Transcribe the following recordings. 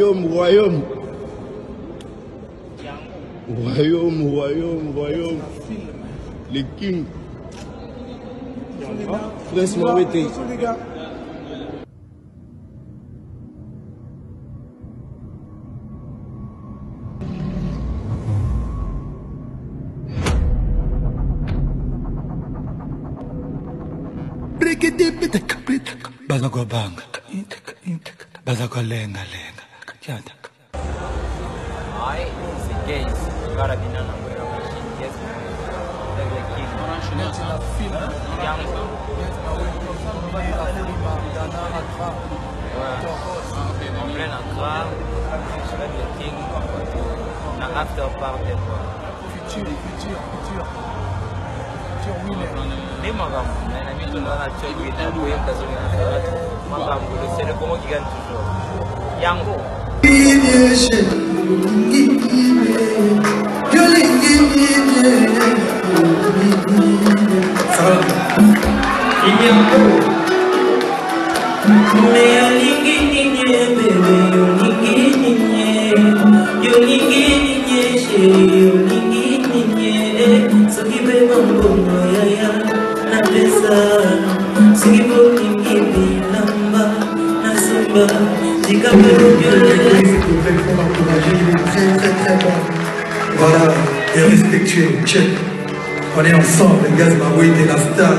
Royaume, royaume. Royaume, royaume, royaume. Les kings. Prince Mawete. Bazakobanga bazakolenga lenga katyanda Ai, c'est gay, carabina na moira machine, yes. Avec les kings. la film. En plein Accra, avec les kings, na after party quoi. Futur winner. Les magambo, na mito na choi winner, boye mtazoga na magambo, c'est le Congo qui gagne toujours. Yango. Voilà, et respectueux, check. On est ensemble, les gars, Mawete et la star.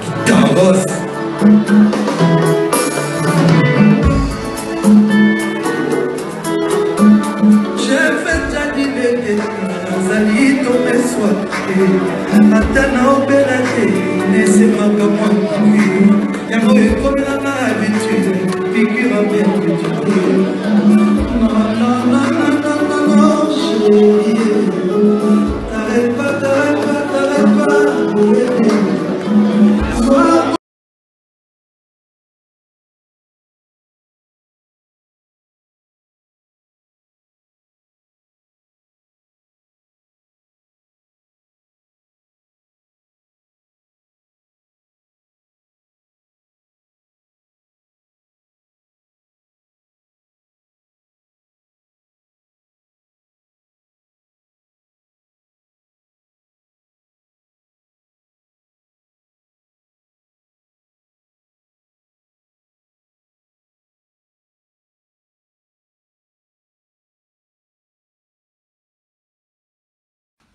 Guitare boss. J'ai fait ta libéré, Zali tombé soit. Atana opératé, laissez-moi pas moi. Y'a moi comme la habitude, figure à bien que tu peux. Non, non, non, non, non, non, non, chérie. T'arrêtes pas, t'arrêtes pas, t'arrêtes pas. Sois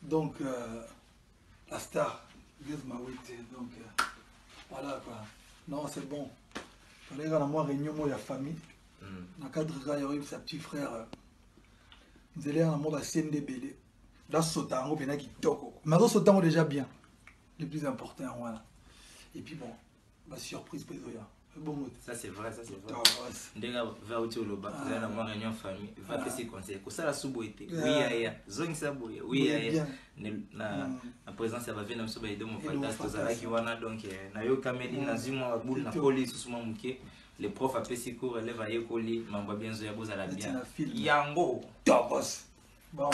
donc la star, Gaz Mawete, donc voilà quoi. Non, c'est bon. Fallait que moi réunion moi la famille. Dans le cadre de sa petit frère, nous allons dans la scène des bébés. Là, sautant, on vient qui toko. Mais là, sautant déjà bien. Le plus important, voilà. Et puis bon, ma surprise, bon mot. Ça c'est vrai, ça c'est vrai. Ndega va au Toloba, vous allez avoir réunion famille, va passer conseil. Ko ça la souboité. Oui aya, zone ça boye. Oui aya. Na présence ya bavena mso ba ido mo fantastique za ki wana donc na yo kameli na zimo wa boule na police sous muke. Les profs a pesi cours élève à école, mamba bien zo ya bozala bien. Yango. Bon.